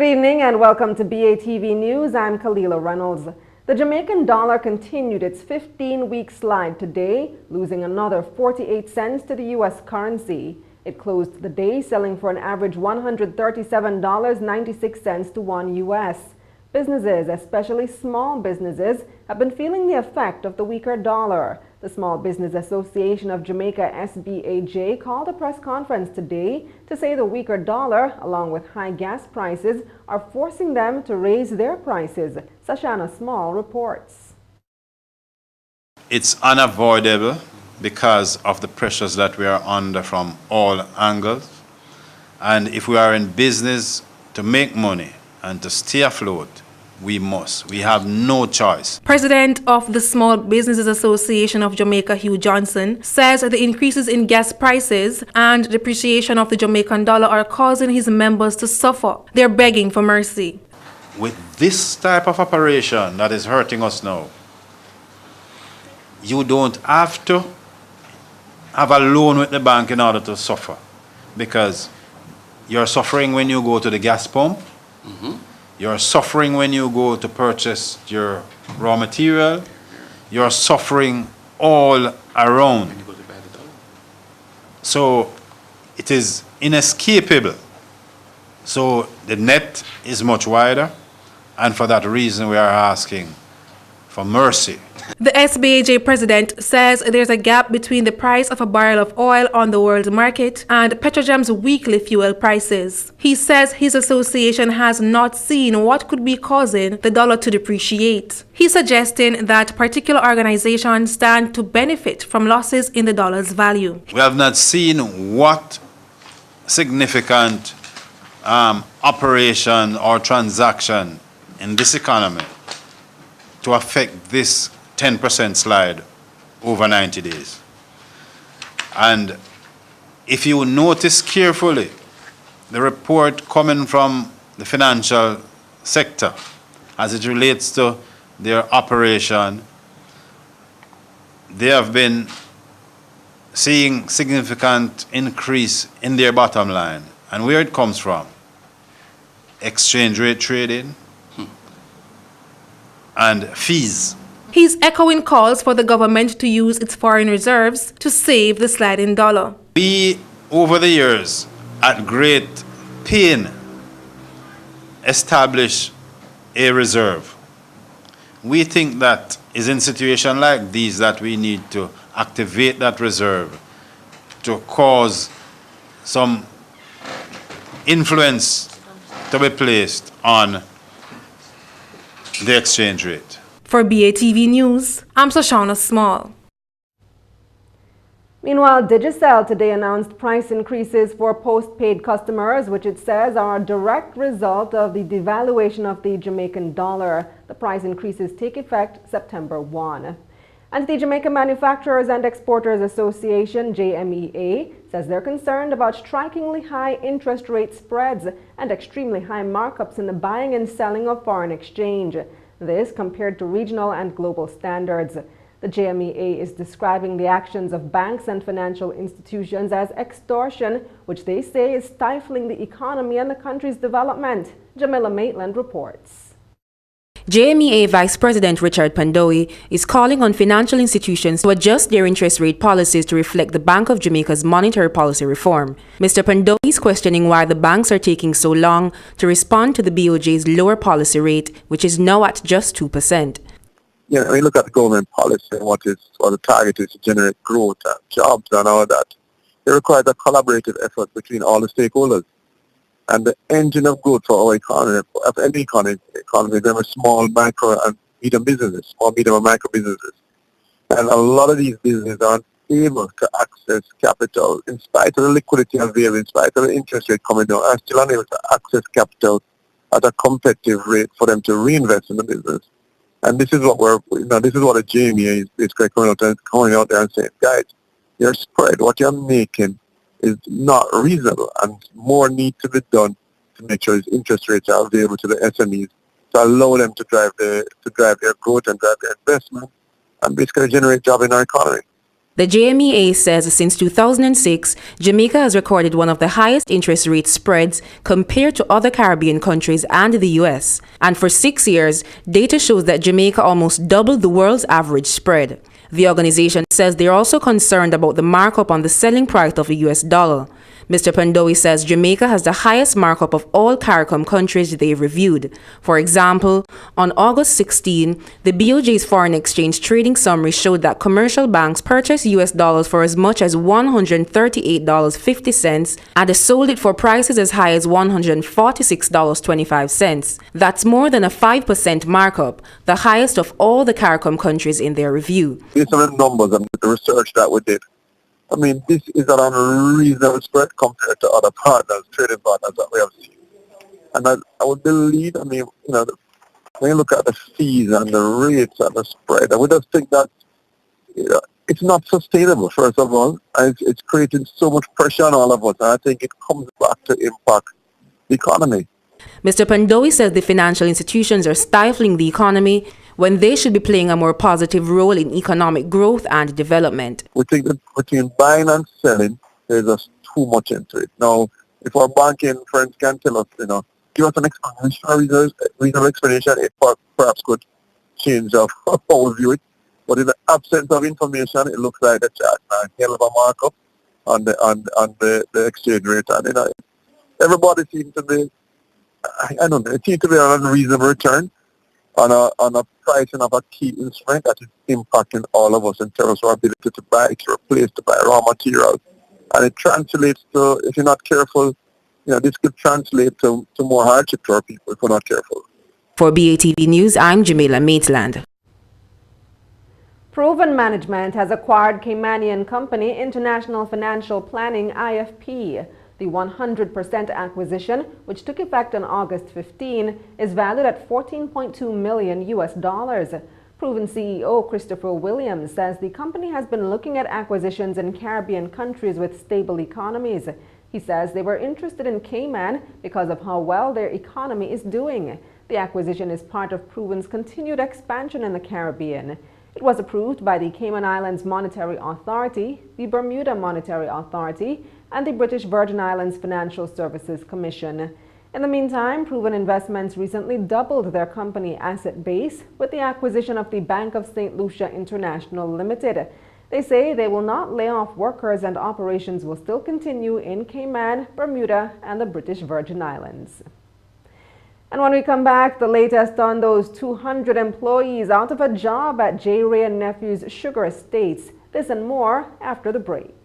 Good evening and welcome to BATV News. I'm Kalila Reynolds. The Jamaican dollar continued its 15-week slide today, losing another 48 cents to the U.S. currency. It closed the day selling for an average $137.96 to $1 U.S. Businesses, especially small businesses, have been feeling the effect of the weaker dollar. The Small Business Association of Jamaica, SBAJ, called a press conference today to say the weaker dollar, along with high gas prices, are forcing them to raise their prices. Sashana Small reports. It's unavoidable because of the pressures that we are under from all angles. And if we are in business to make money and to stay afloat, we must. We have no choice. President of the Small Businesses Association of Jamaica, Hugh Johnson, says the increases in gas prices and depreciation of the Jamaican dollar are causing his members to suffer. They're begging for mercy. With this type of operation that is hurting us now, you don't have to have a loan with the bank in order to suffer, because you're suffering when you go to the gas pump. You're suffering when you go to purchase your raw material. You're suffering all around. So it is inescapable. So the net is much wider, and for that reason we are asking for mercy. The SBAJ president says there's a gap between the price of a barrel of oil on the world market and Petrojam's weekly fuel prices. He says his association has not seen what could be causing the dollar to depreciate. He's suggesting that particular organizations stand to benefit from losses in the dollar's value. We have not seen what significant operation or transaction in this economy to affect this 10% slide over 90 days. And if you notice carefully, the report coming from the financial sector as it relates to their operation, they have been seeing significant increase in their bottom line. And where it comes from? Exchange rate trading and fees. He's echoing calls for the government to use its foreign reserves to save the sliding dollar. We, over the years, at great pain, establish a reserve. We think that is in situations like these that we need to activate that reserve to cause some influence to be placed on the exchange rate. For BATV News, I'm Sashana Small. Meanwhile, Digicel today announced price increases for postpaid customers, which it says are a direct result of the devaluation of the Jamaican dollar. The price increases take effect September 1. And the Jamaica Manufacturers and Exporters Association, JMEA, says they're concerned about strikingly high interest rate spreads and extremely high markups in the buying and selling of foreign exchange. This compared to regional and global standards. The JMEA is describing the actions of banks and financial institutions as extortion, which they say is stifling the economy and the country's development. Jamila Maitland reports. JMEA Vice President Richard Pandoe is calling on financial institutions to adjust their interest rate policies to reflect the Bank of Jamaica's monetary policy reform. Mr. Pandoe is questioning why the banks are taking so long to respond to the BOJ's lower policy rate, which is now at just 2%. Yeah, when you look at the government policy and what the target is to generate growth and jobs and all that, it requires a collaborative effort between all the stakeholders. And the engine of growth for our economy, of any economy, there are small, micro, and medium businesses, small, medium, and micro businesses. And a lot of these businesses aren't able to access capital in spite of the liquidity available, in spite of the interest rate coming down, are still unable to access capital at a competitive rate for them to reinvest in the business. And this is what this is what a JMEA is coming out there and saying, guys, your spread, what you're making, is not reasonable, and more needs to be done to make sure these interest rates are available to the SMEs to allow them to drive their growth and drive their investment and basically generate jobs in our economy. The JMEA says since 2006, Jamaica has recorded one of the highest interest rate spreads compared to other Caribbean countries and the US. And for 6 years, data shows that Jamaica almost doubled the world's average spread. The organization says they're also concerned about the markup on the selling price of the US dollar. Mr. Pandowi says Jamaica has the highest markup of all CARICOM countries they've reviewed. For example, on August 16, the BOJ's foreign exchange trading summary showed that commercial banks purchased US dollars for as much as $138.50 and sold it for prices as high as $146.25. That's more than a 5% markup, the highest of all the CARICOM countries in their review. Based on the numbers and the research that we did, I mean, this is an unreasonable spread compared to other partners, trading partners that we have seen. And I would believe, I mean, you know, when you look at the fees and the rates and the spread, I would just think that, you know, it's not sustainable, first of all. And it's creating so much pressure on all of us. And I think it comes back to impact the economy. Mr. Pandowi says the financial institutions are stifling the economy when they should be playing a more positive role in economic growth and development. We think that between buying and selling, there's just too much into it. Now, if our banking friends can tell us, you know, give us an explanation, a reasonable explanation, it perhaps could change of how we view it. But in the absence of information, it looks like a hell of a markup on the exchange rate. And, you know, everybody seems to be, I don't know, it seems to be an unreasonable return on a pricing of a key instrument that is impacting all of us in terms of our ability to buy, to replace, to buy raw materials. And it translates to, if you're not careful, you know, this could translate to more hardship to our people if we're not careful. For BATV News, I'm Jamila Maitland. Proven Management has acquired Caymanian company International Financial Planning IFP. The 100% acquisition, which took effect on August 15, is valued at $14.2 million. Proven CEO Christopher Williams says the company has been looking at acquisitions in Caribbean countries with stable economies. He says they were interested in Cayman because of how well their economy is doing. The acquisition is part of Proven's continued expansion in the Caribbean. It was approved by the Cayman Islands Monetary Authority, the Bermuda Monetary Authority, and the British Virgin Islands Financial Services Commission. In the meantime, Proven Investments recently doubled their company asset base with the acquisition of the Bank of St. Lucia International Limited. They say they will not lay off workers and operations will still continue in Cayman, Bermuda, and the British Virgin Islands. And when we come back, the latest on those 200 employees out of a job at J. Ray and Nephew's Sugar Estates. This and more after the break.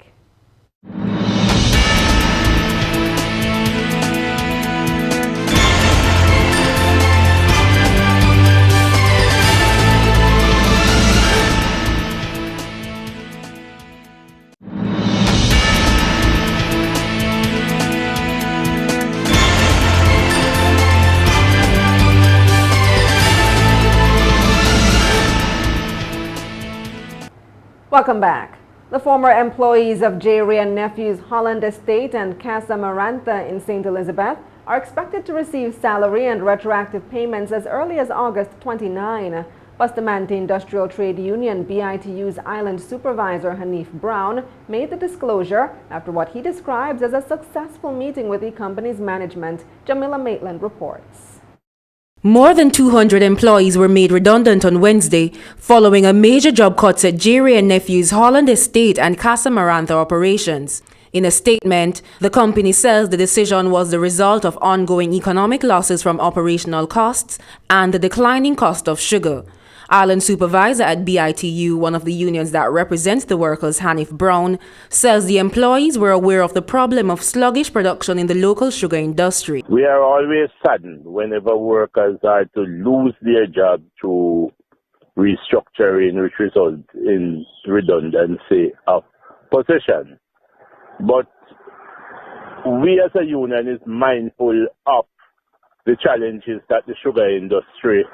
Welcome back. The former employees of J. Ray and Nephew's Holland Estate and Casa Marantha in St. Elizabeth are expected to receive salary and retroactive payments as early as August 29. Bustamante Industrial Trade Union BITU's island supervisor Hanif Brown made the disclosure after what he describes as a successful meeting with the company's management. Jamila Maitland reports. More than 200 employees were made redundant on Wednesday following a major job cuts at J. Ray and Nephew's Holland Estate and Casa Marantha operations. In a statement, the company says the decision was the result of ongoing economic losses from operational costs and the declining cost of sugar. Island supervisor at BITU, one of the unions that represents the workers, Hanif Brown, says the employees were aware of the problem of sluggish production in the local sugar industry. We are always saddened whenever workers are to lose their job through restructuring, which results in redundancy of position. But we as a union is mindful of the challenges that the sugar industry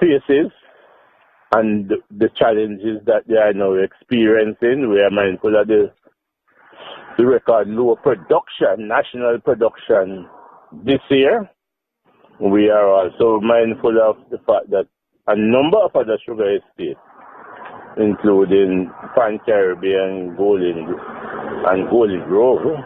faces and the challenges that they are now experiencing. We are mindful of the record low production, national production this year. We are also mindful of the fact that a number of other sugar estates including Pan Caribbean, Golden Grove,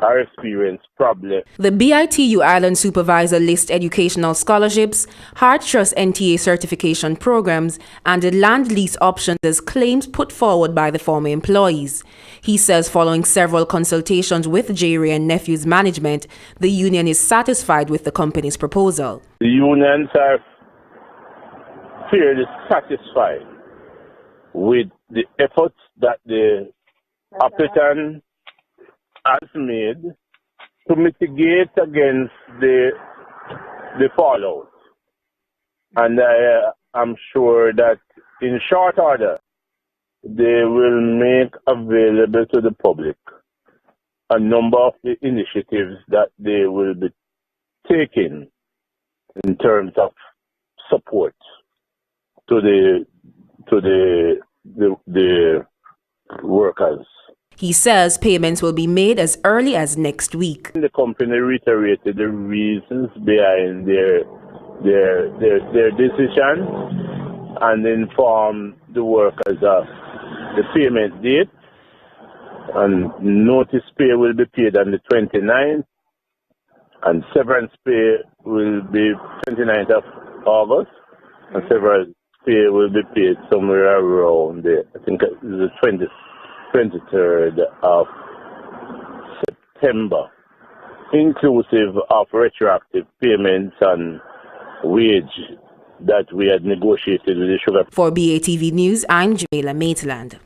are experiencing problems. The BITU Island Supervisor lists educational scholarships, Hard Trust NTA certification programs, and the land lease options as claims put forward by the former employees. He says following several consultations with Jerry and Nephew's management, the union is satisfied with the company's proposal. The unions are fairly satisfied with the efforts that the applicant has made to mitigate against the fallout. And I am sure that in short order, they will make available to the public a number of the initiatives that they will be taking in terms of support to the workers. He says payments will be made as early as next week. The company reiterated the reasons behind their decision and informed the workers of the payment date, and notice pay will be paid on the 29th, and severance pay will be 29th of August, and severance pay will be paid somewhere around I think the 23rd of September, inclusive of retroactive payments and wage that we had negotiated with the sugar. For BATV News, I'm Jamila Maitland.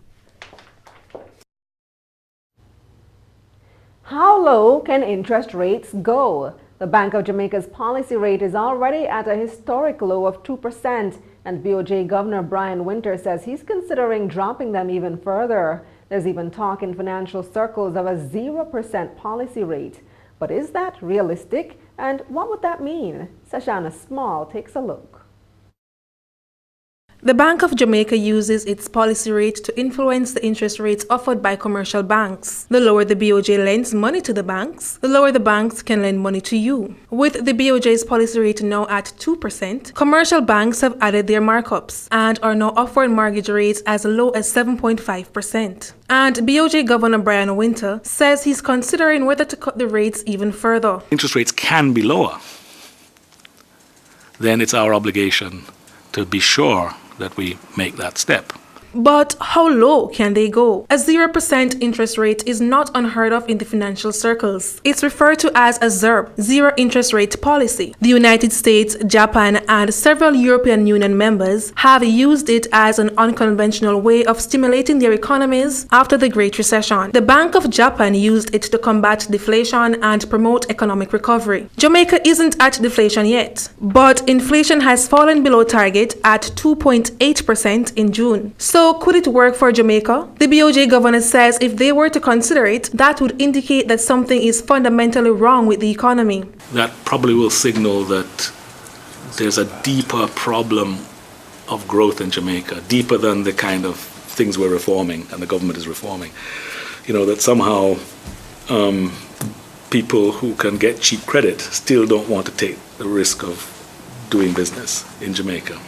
How low can interest rates go? The Bank of Jamaica's policy rate is already at a historic low of 2%, and BOJ Governor Brian Winter says he's considering dropping them even further. There's even talk in financial circles of a 0% policy rate. But is that realistic? And what would that mean? Sashana Small takes a look. The Bank of Jamaica uses its policy rate to influence the interest rates offered by commercial banks. The lower the BOJ lends money to the banks, the lower the banks can lend money to you. With the BOJ's policy rate now at 2%, commercial banks have added their markups and are now offering mortgage rates as low as 7.5%. And BOJ Governor Brian Winter says he's considering whether to cut the rates even further. Interest rates can be lower. Then it's our obligation to be sure that we make that step. But how low can they go? A 0% interest rate is not unheard of in the financial circles. It's referred to as a ZIRP, zero interest rate policy. The United States, Japan, and several European Union members have used it as an unconventional way of stimulating their economies after the Great Recession. The Bank of Japan used it to combat deflation and promote economic recovery. Jamaica isn't at deflation yet, but inflation has fallen below target at 2.8% in June. So could it work for Jamaica? The BOJ governor says if they were to consider it, that would indicate that something is fundamentally wrong with the economy. That probably will signal that there's a deeper problem of growth in Jamaica, deeper than the kind of things we're reforming and the government is reforming. You know, that somehow people who can get cheap credit still don't want to take the risk of doing business in Jamaica.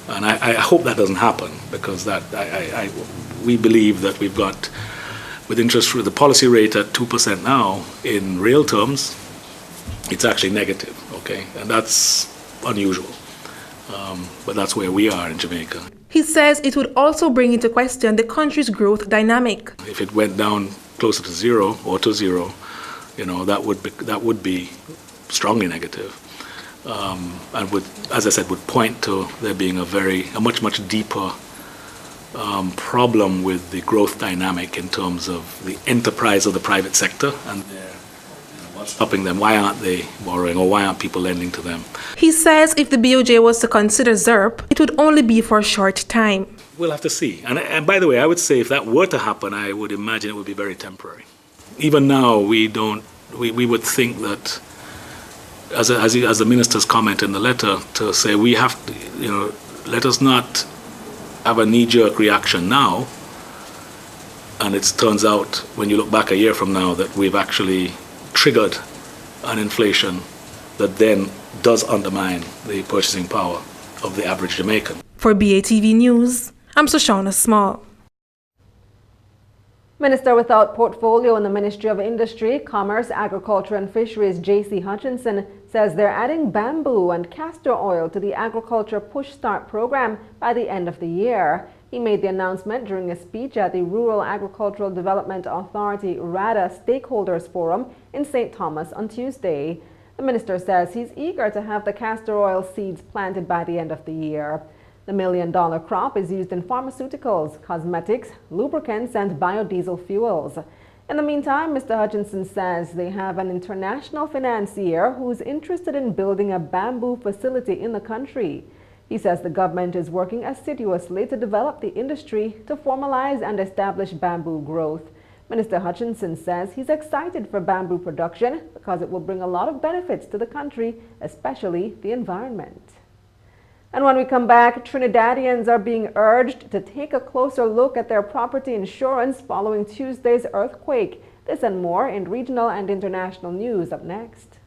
And I hope that doesn't happen, because we believe that we've got, with interest with the policy rate at 2% now, in real terms, it's actually negative, okay? And that's unusual, but that's where we are in Jamaica. He says it would also bring into question the country's growth dynamic. If it went down closer to zero or to zero, you know, that would be strongly negative. And would, as I said, would point to there being a much deeper problem with the growth dynamic in terms of the enterprise of the private sector and what's stopping them. Why aren't they borrowing, or why aren't people lending to them? He says if the BOJ was to consider ZIRP, it would only be for a short time. We'll have to see. And by the way, I would say if that were to happen, I would imagine it would be very temporary. Even now, we would think that, as the minister's comment in the letter, to say we have to, you know, let us not have a knee-jerk reaction now, and it turns out when you look back a year from now that we've actually triggered an inflation that then does undermine the purchasing power of the average Jamaican. For BATV News, I'm Shoshana Small. Minister without portfolio in the Ministry of Industry, Commerce, Agriculture and Fisheries, J.C. Hutchinson, says they're adding bamboo and castor oil to the Agriculture Push Start program by the end of the year. He made the announcement during a speech at the Rural Agricultural Development Authority RADA Stakeholders Forum in St. Thomas on Tuesday. The minister says he's eager to have the castor oil seeds planted by the end of the year. The $1 million crop is used in pharmaceuticals, cosmetics, lubricants, and biodiesel fuels. In the meantime, Mr. Hutchinson says they have an international financier who's interested in building a bamboo facility in the country. He says the government is working assiduously to develop the industry to formalize and establish bamboo growth. Minister Hutchinson says he's excited for bamboo production because it will bring a lot of benefits to the country, especially the environment. And when we come back, Trinidadians are being urged to take a closer look at their property insurance following Tuesday's earthquake. This and more in regional and international news up next.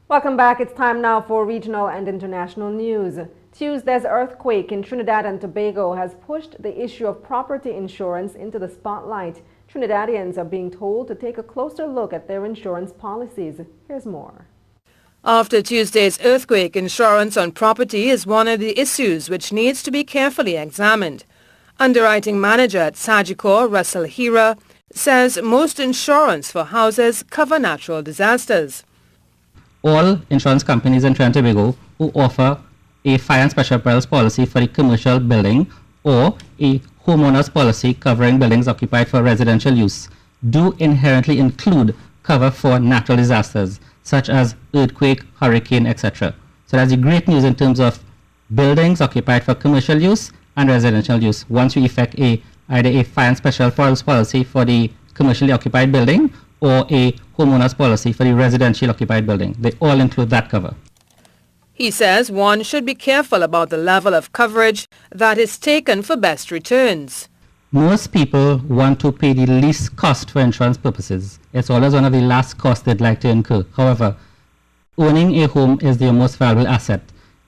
Welcome back. It's time now for regional and international news. Tuesday's earthquake in Trinidad and Tobago has pushed the issue of property insurance into the spotlight. Trinidadians are being told to take a closer look at their insurance policies. Here's more. After Tuesday's earthquake, insurance on property is one of the issues which needs to be carefully examined. Underwriting manager at Sagicor, Russell Hira, says most insurance for houses cover natural disasters. All insurance companies in Trinidad and Tobago who offer a fire and special perils policy for a commercial building or a homeowner's policy covering buildings occupied for residential use do inherently include cover for natural disasters such as earthquake, hurricane, etc. So that's the great news in terms of buildings occupied for commercial use and residential use. Once we effect either a fire and special perils policy for the commercially occupied building or a homeowner's policy for the residential occupied building. They all include that cover. He says one should be careful about the level of coverage that is taken for best returns. Most people want to pay the least cost for insurance purposes. It's always one of the last costs they'd like to incur. However, owning a home is their most valuable asset.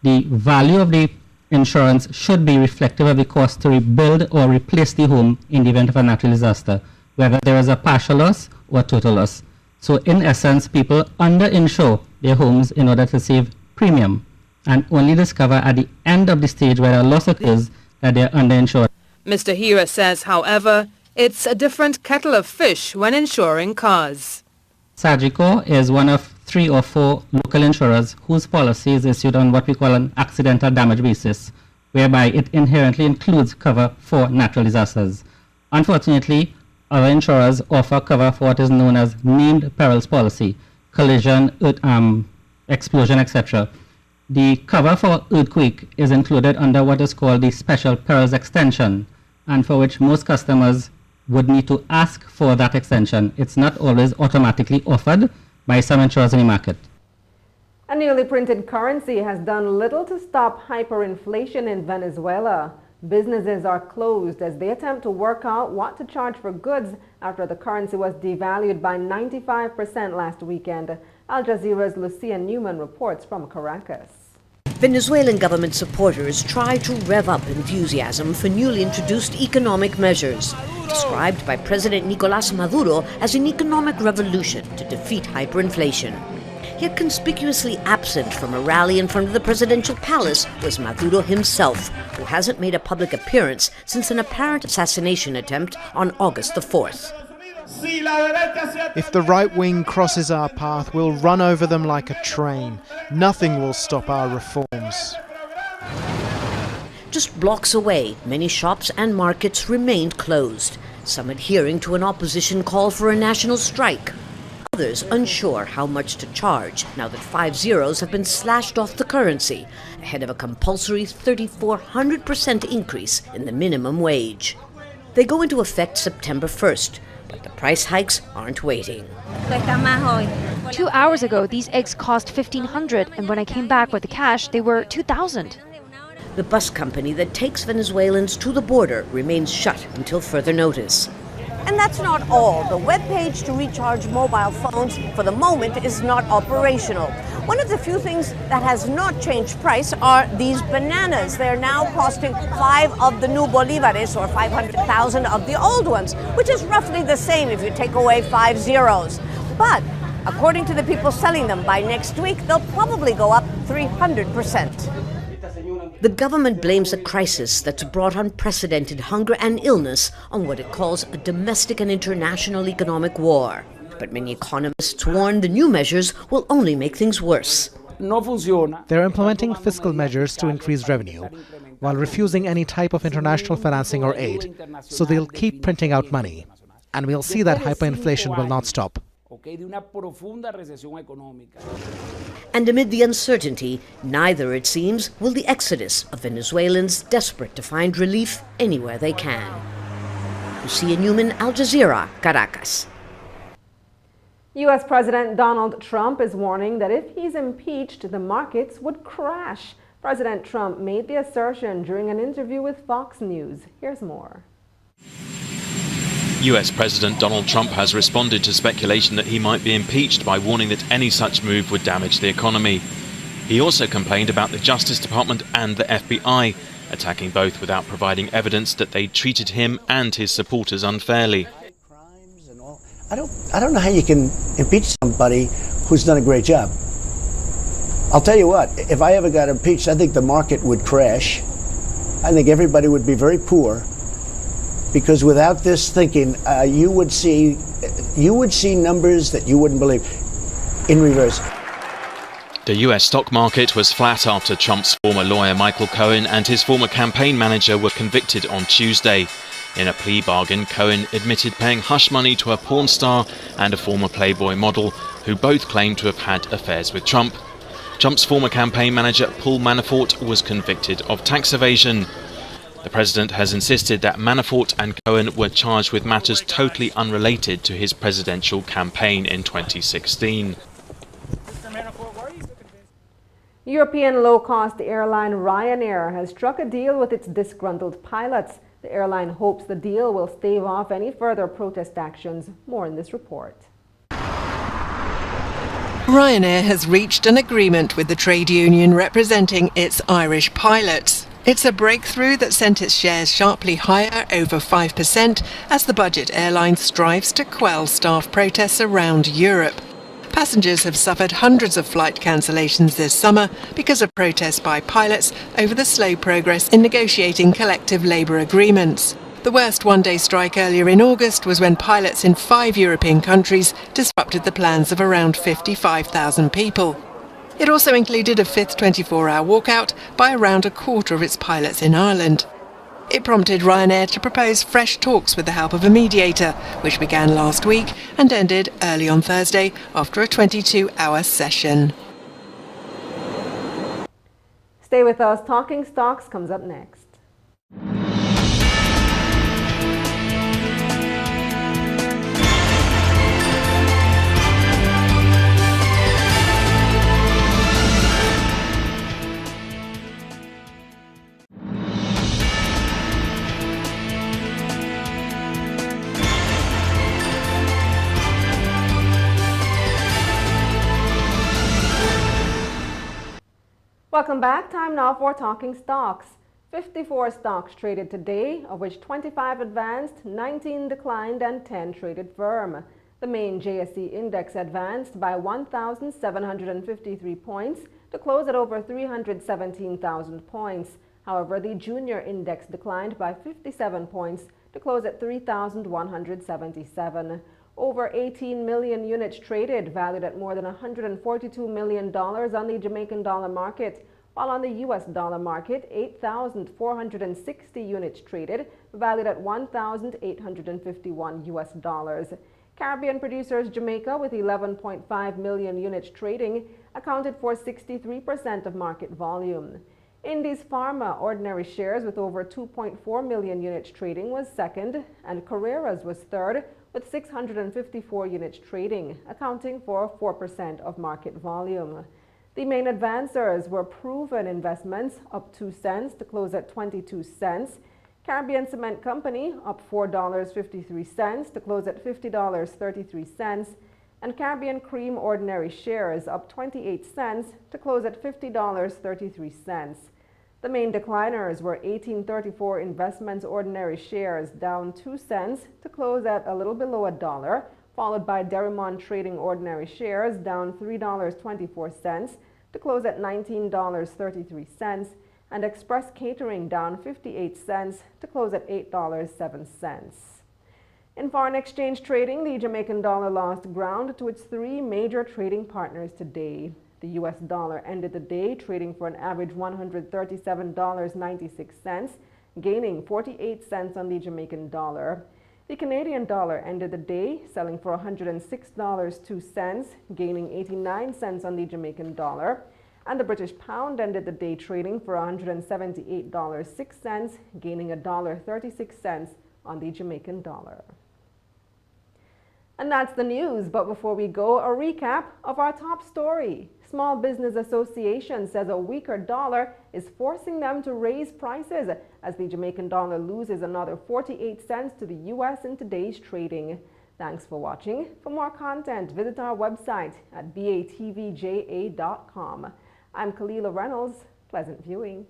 The value of the insurance should be reflective of the cost to rebuild or replace the home in the event of a natural disaster, whether there is a partial loss or total loss. So in essence, people underinsure their homes in order to save premium and only discover at the end of the stage where a loss occurs that they are underinsured. Mr. Hira says, however, it's a different kettle of fish when insuring cars. Sagicor is one of 3 or 4 local insurers whose policy is issued on what we call an accidental damage basis, whereby it inherently includes cover for natural disasters. Unfortunately, other insurers offer cover for what is known as named perils policy, collision, explosion, etc. The cover for earthquake is included under what is called the special perils extension, and for which most customers would need to ask for that extension. It's not always automatically offered by some insurers in the market. A newly printed currency has done little to stop hyperinflation in Venezuela. Businesses are closed as they attempt to work out what to charge for goods after the currency was devalued by 95% last weekend. Al Jazeera's Lucia Newman reports from Caracas. Venezuelan government supporters try to rev up enthusiasm for newly introduced economic measures, described by President Nicolás Maduro as an economic revolution to defeat hyperinflation. Yet conspicuously absent from a rally in front of the presidential palace was Maduro himself, who hasn't made a public appearance since an apparent assassination attempt on August the 4th. If the right wing crosses our path, we'll run over them like a train. Nothing will stop our reforms. Just blocks away, many shops and markets remained closed, some adhering to an opposition call for a national strike. Others unsure how much to charge now that 5 zeros have been slashed off the currency, ahead of a compulsory 3,400% increase in the minimum wage. They go into effect September 1st, but the price hikes aren't waiting. 2 hours ago, these eggs cost $1,500, and when I came back with the cash, they were $2,000. The bus company that takes Venezuelans to the border remains shut until further notice. And that's not all. The webpage to recharge mobile phones for the moment is not operational. One of the few things that has not changed price are these bananas. They're now costing 5 of the new bolivares, or 500,000 of the old ones, which is roughly the same if you take away 5 zeros. But according to the people selling them, by next week, they'll probably go up 300%. The government blames a crisis that's brought unprecedented hunger and illness on what it calls a domestic and international economic war. But many economists warn the new measures will only make things worse. They're implementing fiscal measures to increase revenue, while refusing any type of international financing or aid, so they'll keep printing out money. And we'll see that hyperinflation will not stop. And amid the uncertainty, neither, it seems, will the exodus of Venezuelans desperate to find relief anywhere they can. Lucia Newman, Al Jazeera, Caracas. U.S. President Donald Trump is warning that if he's impeached, the markets would crash. President Trump made the assertion during an interview with Fox News. Here's more. US President Donald Trump has responded to speculation that he might be impeached by warning that any such move would damage the economy. He also complained about the Justice Department and the FBI, attacking both without providing evidence that they treated him and his supporters unfairly. I don't know how you can impeach somebody who's done a great job. I'll tell you what, if I ever got impeached, I think the market would crash. I think everybody would be very poor. Because without this thinking, you would see numbers that you wouldn't believe in reverse. The US stock market was flat after Trump's former lawyer Michael Cohen and his former campaign manager were convicted on Tuesday. In a plea bargain, Cohen admitted paying hush money to a porn star and a former Playboy model, who both claimed to have had affairs with Trump. Trump's former campaign manager Paul Manafort was convicted of tax evasion. The president has insisted that Manafort and Cohen were charged with matters totally unrelated to his presidential campaign in 2016. European low-cost airline Ryanair has struck a deal with its disgruntled pilots. The airline hopes the deal will stave off any further protest actions. More in this report. Ryanair has reached an agreement with the trade union representing its Irish pilots. It's a breakthrough that sent its shares sharply higher, over 5%, as the budget airline strives to quell staff protests around Europe. Passengers have suffered hundreds of flight cancellations this summer because of protests by pilots over the slow progress in negotiating collective labour agreements. The worst one-day strike earlier in August was when pilots in 5 European countries disrupted the plans of around 55,000 people. It also included a fifth 24-hour walkout by around a quarter of its pilots in Ireland. It prompted Ryanair to propose fresh talks with the help of a mediator, which began last week and ended early on Thursday after a 22-hour session. Stay with us. Talking Stocks comes up next. Welcome back. Time now for Talking Stocks. 54 stocks traded today, of which 25 advanced, 19 declined, and 10 traded firm. The main JSE index advanced by 1,753 points to close at over 317,000 points. However, the junior index declined by 57 points to close at 3,177. Over 18 million units traded, valued at more than $142 million on the Jamaican dollar market, while on the U.S. dollar market, 8,460 units traded, valued at $1,851 US dollars. Caribbean producers Jamaica, with 11.5 million units trading, accounted for 63% of market volume. Indies Pharma ordinary shares with over 2.4 million units trading was second, and Carreras was third with 654 units trading, accounting for 4% of market volume. The main advancers were Proven Investments, up 2 cents to close at 22 cents. Caribbean Cement Company, up $4.53 to close at $50.33. And Caribbean Cream ordinary shares, up 28 cents to close at $50.33. The main decliners were 1834 Investments ordinary shares, down 2 cents to close at a little below $1, followed by Derrimont Trading ordinary shares, down $3.24 to close at $19.33, and Express Catering down 58 cents to close at $8.07. In foreign exchange trading, the Jamaican dollar lost ground to its three major trading partners today. The U.S. dollar ended the day trading for an average $137.96, gaining 48 cents on the Jamaican dollar. The Canadian dollar ended the day selling for $106.02, gaining 89 cents on the Jamaican dollar. And the British pound ended the day trading for $178.06, gaining $1.36 on the Jamaican dollar. And that's the news, but before we go, a recap of our top story. Small Business Association says a weaker dollar is forcing them to raise prices as the Jamaican dollar loses another 48 cents to the U.S. in today's trading. Thanks for watching. For more content, visit our website at batvja.com. I'm Kalila Reynolds. Pleasant viewing.